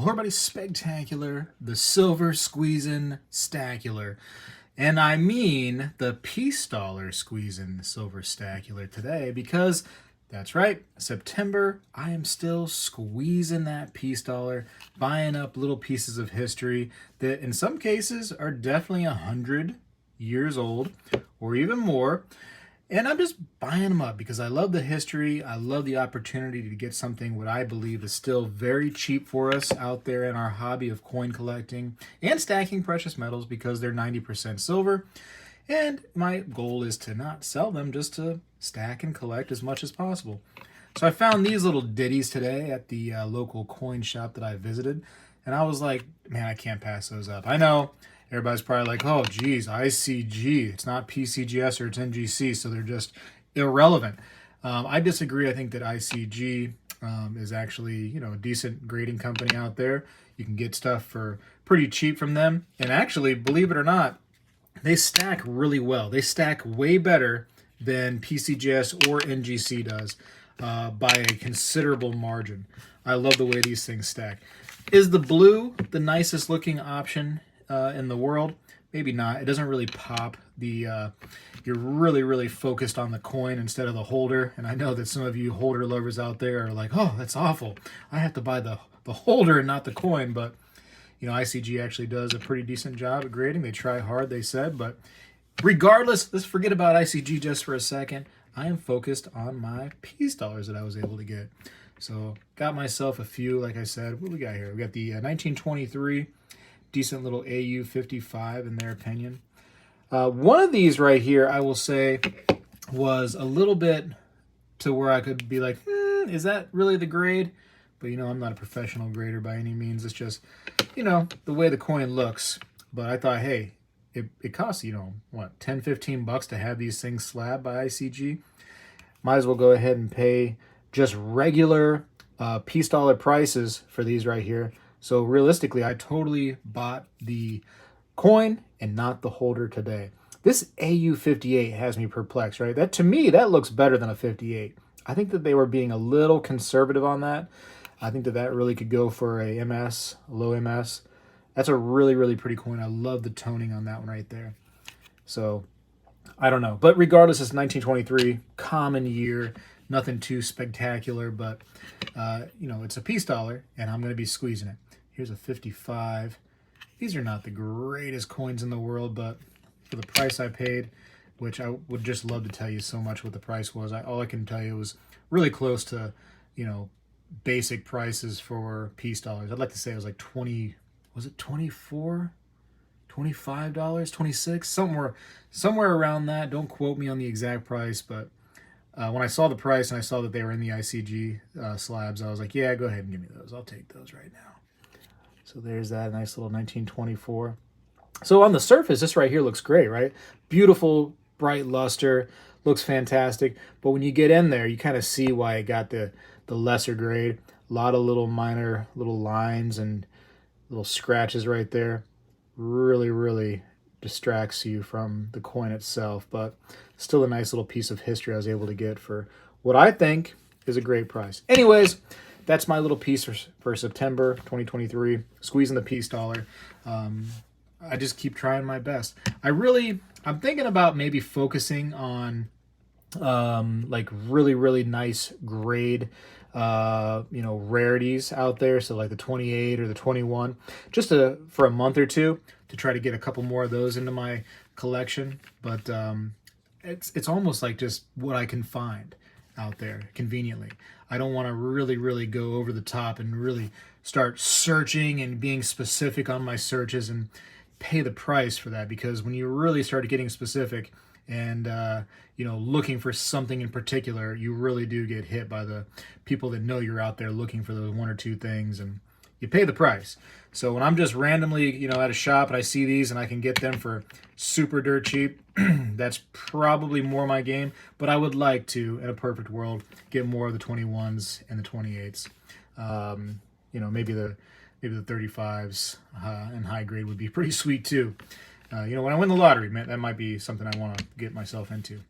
Hello everybody, Spectacular, the silver squeezing stacular. And I mean the peace dollar squeezing silver stacular today because that's right, September, I am still squeezing that peace dollar, buying up little pieces of history that in some cases are definitely 100 years old or even more. And I'm just buying them up because I love the history. I love the opportunity to get something what I believe is still very cheap for us out there in our hobby of coin collecting and stacking precious metals because they're 90% silver. And my goal is to not sell them, just to stack and collect as much as possible. So I found these little ditties today at the local coin shop that I visited. And I was like, man, I can't pass those up. I know everybody's probably like, oh, geez, ICG. It's not PCGS or it's NGC, so they're just irrelevant. I disagree. I think that ICG is actually, a decent grading company out there. You can get stuff for pretty cheap from them. And actually, believe it or not, they stack really well. They stack way better than PCGS or NGC does by a considerable margin. I love the way these things stack. Is the blue the nicest looking option in the world? Maybe not. It doesn't really pop. You're really focused on the coin instead of the holder. And I know that some of you holder lovers out there are like, oh, that's awful. I have to buy the holder and not the coin. But ICG actually does a pretty decent job at grading. They try hard, they said. But regardless, let's forget about ICG just for a second. I am focused on my peace dollars that I was able to get. So got myself a few, like I said. What do we got here? We got the 1923, decent little AU 55 in their opinion. One of these right here, I will say, was a little bit to where I could be like, is that really the grade? But, I'm not a professional grader by any means. It's just, the way the coin looks. But I thought, hey, it costs, what, 10, 15 bucks to have these things slabbed by ICG. Might as well go ahead and pay just regular peace dollar prices for these right here. So realistically, I totally bought the coin and not the holder today. This AU58 has me perplexed, right? That, to me, that looks better than a 58. I think that they were being a little conservative on that. I think that really could go for a MS, a low MS. That's a really pretty coin. I love the toning on that one right there. So, I don't know. But regardless, it's 1923, common year. Nothing too spectacular, but, it's a peace dollar, and I'm going to be squeezing it. Here's a 55. These are not the greatest coins in the world, but for the price I paid, which I would just love to tell you so much what the price was. All I can tell you was really close to, basic prices for peace dollars. I'd like to say it was like 20, was it 24? $25, 26, somewhere around that. Don't quote me on the exact price, but when I saw the price and I saw that they were in the ICG slabs, I was like, yeah, go ahead and give me those. I'll take those right now. So there's that nice little 1924. So on the surface, this right here looks great, right? Beautiful, bright luster, looks fantastic. But when you get in there, you kind of see why it got the lesser grade. A lot of little minor little lines and little scratches right there. Really distracts you from the coin itself, but still a nice little piece of history I was able to get for what I think is a great price. Anyways, that's my little piece for September 2023, squeezing the peace dollar. I just keep trying my best. I'm thinking about maybe focusing on like really nice grade rarities out there, so like the 28 or the 21, just for a month or two to try to get a couple more of those into my collection. But it's almost like just what I can find out there conveniently. I don't want to really go over the top and really start searching and being specific on my searches and pay the price for that, because when you really start getting specific and looking for something in particular, you really do get hit by the people that know you're out there looking for those one or two things, and you pay the price. So when I'm just randomly at a shop and I see these and I can get them for super dirt cheap, that's probably more my game. But I would like to, in a perfect world, get more of the 21s and the 28s. Maybe the 35s and high grade would be pretty sweet too. When I win the lottery, man, that might be something I want to get myself into.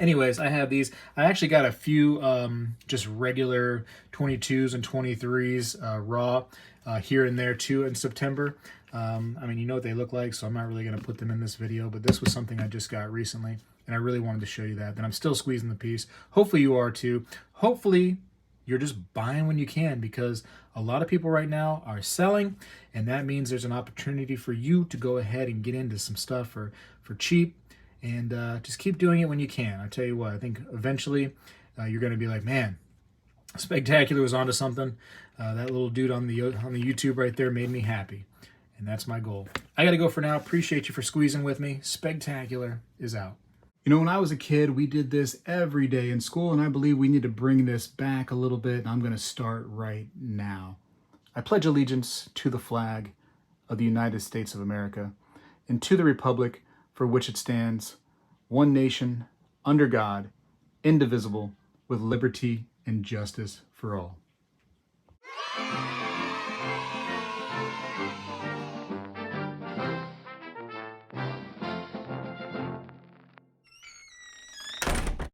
Anyways, I have these. I actually got a few just regular 22s and 23s raw here and there too in September. I mean, you know what they look like, so I'm not really going to put them in this video, but this was something I just got recently, and I really wanted to show you that. Then I'm still squeezing the piece. Hopefully you are too. Hopefully you're just buying when you can, because a lot of people right now are selling, and that means there's an opportunity for you to go ahead and get into some stuff for cheap, and just keep doing it when you can. I tell you what, I think eventually you're going to be like, man, Spegtacular was onto something. That little dude on the YouTube right there made me happy, and that's my goal. I got to go for now. Appreciate you for squeezing with me. Spegtacular is out. You know, when I was a kid, we did this every day in school, and I believe we need to bring this back a little bit, and I'm going to start right now. I pledge allegiance to the flag of the United States of America and to the republic for which it stands, one nation, under God, indivisible, with liberty and justice for all.